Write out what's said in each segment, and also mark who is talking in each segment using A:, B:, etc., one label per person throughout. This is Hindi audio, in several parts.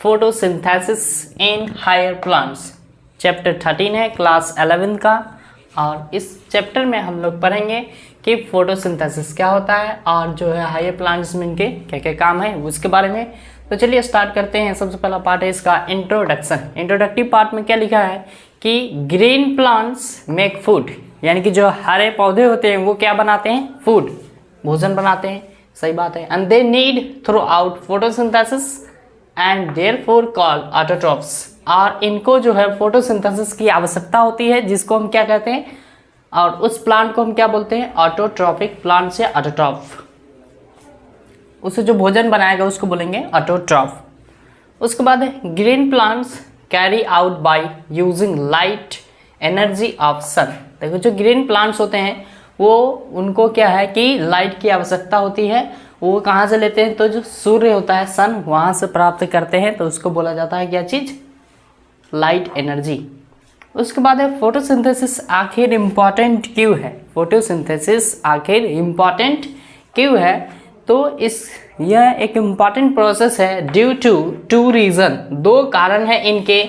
A: Photosynthesis in higher plants. Chapter 13 है क्लास 11 का, और इस चैप्टर में हम लोग पढ़ेंगे कि फोटोसिंथेसिस क्या होता है और जो है हायर प्लांट्स में इनके क्या क्या काम है उसके बारे में। तो चलिए स्टार्ट करते हैं। सबसे पहला पार्ट है इसका इंट्रोडक्शन। इंट्रोडक्टिव पार्ट में क्या लिखा है कि ग्रीन प्लांट्स मेक फूड, यानी कि जो हरे पौधे होते हैं वो क्या बनाते हैं, फूड, भोजन बनाते हैं। सही बात है। And they need through out photosynthesis and therefore called autotrophs, और इनको जो है फोटोसिंथेसिस की आवश्यकता होती है, जिसको हम क्या कहते हैं, और उस प्लांट को हम क्या बोलते हैं, ऑटोट्रॉपिक प्लांट से ऑटोट्रॉफ। उसे जो भोजन बनाएगा उसको बोलेंगे ऑटोट्रॉफ। उसके बाद green plants carry out by using light energy of sun. देखो जो ग्रीन प्लांट्स होते हैं वो उनको क्या है कि लाइट की आवश्यकता होती है। वो कहाँ से लेते हैं, तो जो सूर्य होता है सन, वहाँ से प्राप्त करते हैं, तो उसको बोला जाता है क्या चीज़, लाइट एनर्जी। उसके बाद है फोटोसिंथेसिस आखिर इम्पॉर्टेंट क्यों है। फोटोसिंथेसिस आखिर इम्पॉर्टेंट क्यों है, तो यह एक इम्पॉर्टेंट प्रोसेस है ड्यू टू टू रीज़न, दो कारण है इनके।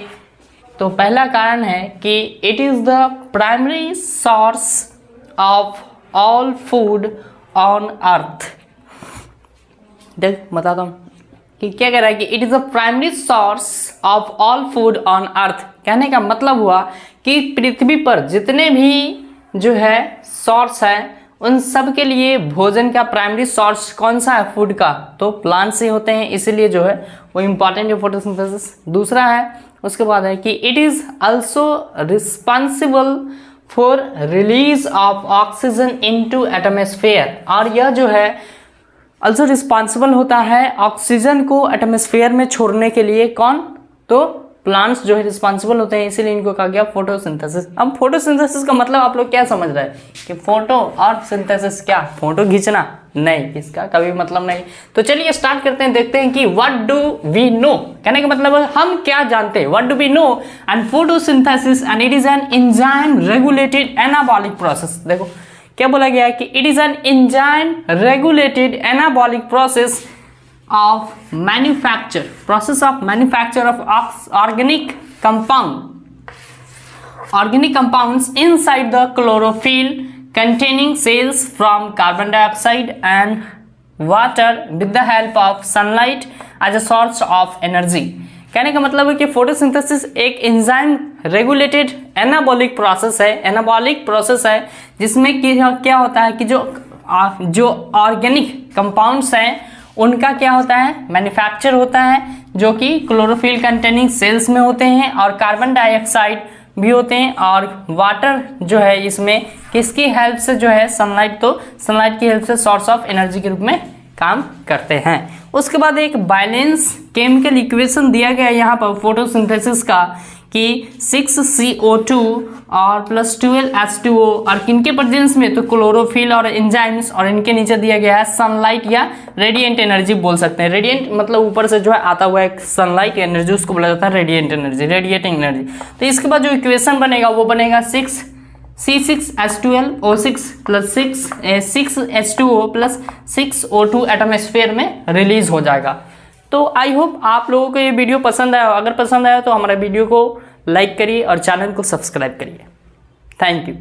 A: तो पहला कारण है कि it is the primary source of all food on earth. देख बताता हूँ कि क्या कह रहा है कि it is the primary source of all food on earth. कहने का मतलब हुआ कि पृथ्वी पर जितने भी जो है सोर्स है उन सब के लिए भोजन का प्राइमरी सोर्स कौन सा है, फूड का, तो प्लांट से होते हैं, इसीलिए जो है वो इम्पॉर्टेंट है फोटोसिंथेसिस। दूसरा है उसके बाद है कि it is also responsible for release of oxygen into atmosphere, और यह जो है आल्सो रिस्पॉन्सिबल होता है ऑक्सीजन को एटमॉस्फेयर में छोड़ने के लिए। कौन, तो प्लांट्स जो है रिस्पॉन्सिबल होते हैं, इसीलिए इनको कहा गया फोटोसिंथेसिस। अब फोटोसिंथेसिस का मतलब आप लोग क्या समझ रहे हैं कि फोटो और सिंथेसिस क्या, फोटो खींचना, नहीं, इसका कभी मतलब नहीं। तो चलिए स्टार्ट करते हैं, देखते हैं कि व्हाट डू वी नो। कहने का मतलब है हम क्या जानते हैं, what do we know and photosynthesis and it is an enzyme regulated anabolic process. देखो क्या बोला गया है कि it is an enzyme regulated anabolic process of manufacture, process of manufacture of organic compounds inside the chlorophyll containing cells from carbon dioxide and water with the help of sunlight as a source of energy। कहने का मतलब है कि फोटोसिंथेसिस एक एंजाइम रेगुलेटेड एनाबॉलिक प्रोसेस है, एनाबॉलिक प्रोसेस है जिसमें क्या होता है कि जो ऑर्गेनिक कंपाउंड्स हैं उनका क्या होता है, मैन्युफैक्चर होता है, जो कि क्लोरोफिल कंटेनिंग सेल्स में होते हैं, और कार्बन डाइऑक्साइड भी होते हैं, और वाटर जो है इसमें किसकी हेल्प से जो है, सनलाइट, तो सनलाइट की हेल्प से सोर्स ऑफ एनर्जी के रूप में काम करते हैं। उसके बाद एक बैलेंस केमिकल इक्वेशन दिया गया है यहाँ पर फोटोसिंथेसिस का कि 6CO2 और प्लस 12H2O, और किनके प्रेजेंस में, तो क्लोरोफिल और एंजाइम्स, और इनके नीचे दिया गया है सनलाइट या रेडिएंट एनर्जी बोल सकते हैं। रेडिएंट मतलब ऊपर से जो है आता हुआ एक सनलाइट एनर्जी, उसको बोला जाता है रेडिएंट एनर्जी, रेडिएटिंग एनर्जी। तो इसके बाद जो इक्वेशन बनेगा वो बनेगा 6C6H12O6 plus 6H2O plus 6O2 atmosphere में रिलीज हो जाएगा। तो आई होप आप लोगों को ये वीडियो पसंद आया। अगर पसंद आया तो हमारे वीडियो को लाइक करिए और चैनल को सब्सक्राइब करिए। Thank you.